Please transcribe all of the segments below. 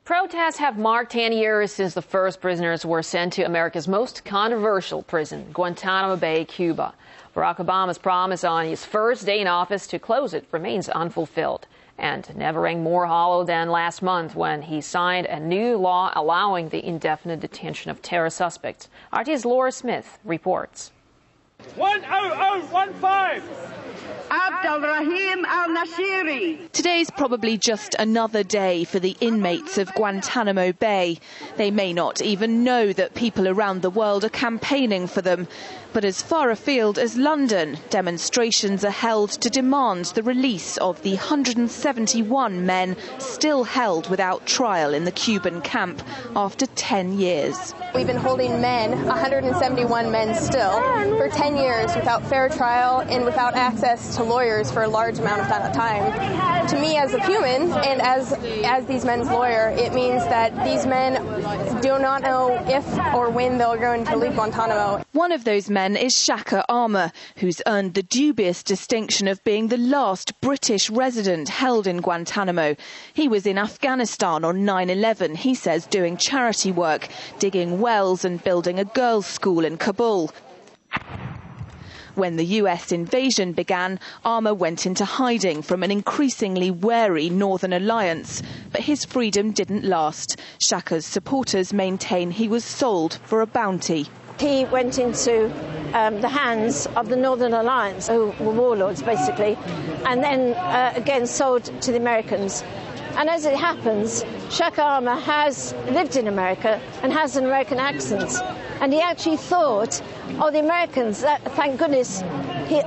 Protests have marked 10 years since the first prisoners were sent to America's most controversial prison, Guantanamo Bay, Cuba. Barack Obama's promise on his first day in office to close it remains unfulfilled and never rang more hollow than last month when he signed a new law allowing the indefinite detention of terror suspects. RT's Laura Smith reports. 10015! Today's probably just another day for the inmates of Guantanamo Bay. They may not even know that people around the world are campaigning for them. But as far afield as London, demonstrations are held to demand the release of the 171 men still held without trial in the Cuban camp after 10 years. We've been holding men, 171 men still, for 10 years without fair trial and without access to lawyers for a large amount of time. To me, as a human and as these men's lawyer, it means that these men do not know if or when they're going to leave Guantanamo. One of those men is Shaka Armour, who's earned the dubious distinction of being the last British resident held in Guantanamo. He was in Afghanistan on 9/11, he says, doing charity work, digging wells and building a girls' school in Kabul. When the US invasion began, Armour went into hiding from an increasingly wary Northern Alliance. But his freedom didn't last. Shaka's supporters maintain he was sold for a bounty. He went into the hands of the Northern Alliance, who were warlords basically, and then again sold to the Americans. And as it happens, Shaka Armour has lived in America and has an American accent. And he actually thought, oh, the Americans, thank goodness, he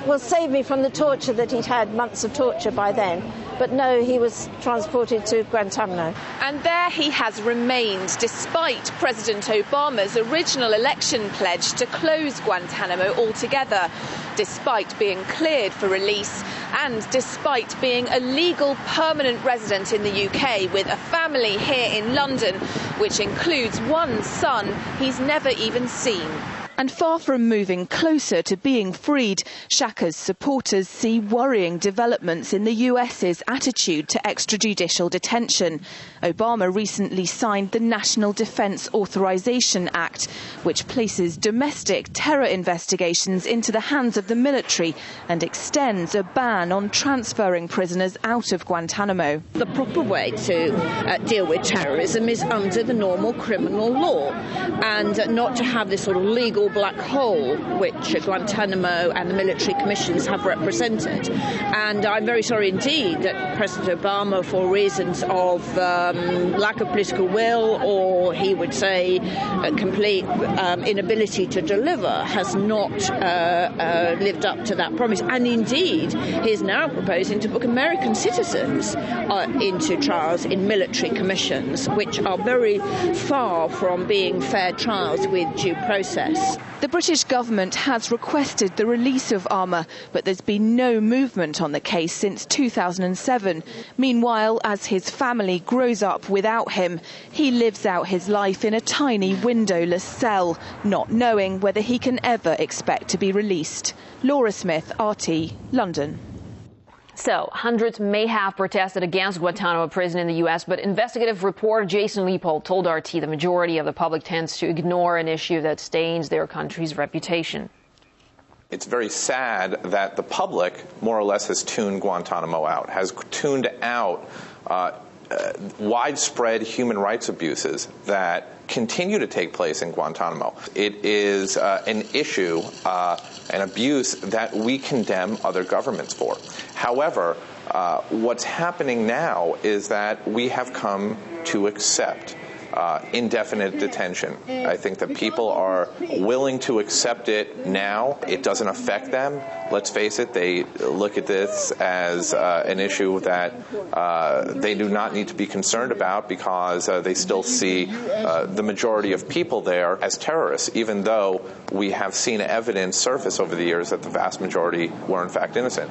will save me from the torture that he'd had, months of torture by then. But no, he was transported to Guantanamo. And there he has remained, despite President Obama's original election pledge to close Guantanamo altogether, despite being cleared for release, and despite being a legal permanent resident in the UK with a family here in London, which includes one son he's never even seen. And far from moving closer to being freed, Shaka's supporters see worrying developments in the US's attitude to extrajudicial detention. Obama recently signed the National Defense Authorization Act, which places domestic terror investigations into the hands of the military and extends a ban on transferring prisoners out of Guantanamo. The proper way to deal with terrorism is under the normal criminal law, and not to have this sort of legal black hole which Guantanamo and the military commissions have represented. And I'm very sorry indeed that President Obama, for reasons of lack of political will, or he would say complete inability to deliver, has not lived up to that promise. And indeed, he is now proposing to book American citizens into trials in military commissions, which are very far from being fair trials with due process. The British government has requested the release of Armour, but there's been no movement on the case since 2007. Meanwhile, as his family grows up without him, he lives out his life in a tiny windowless cell, not knowing whether he can ever expect to be released. Laura Smith, RT, London. So, hundreds may have protested against Guantanamo prison in the U.S., but investigative reporter Jason Leopold told RT the majority of the public tends to ignore an issue that stains their country's reputation. It's very sad that the public more or less has tuned Guantanamo out, has tuned out widespread human rights abuses that continue to take place in Guantanamo. It is an issue, an abuse that we condemn other governments for. However, what's happening now is that we have come to accept indefinite detention. I think that people are willing to accept it now. It doesn't affect them. Let's face it, they look at this as an issue that they do not need to be concerned about because they still see the majority of people there as terrorists, even though we have seen evidence surface over the years that the vast majority were in fact innocent.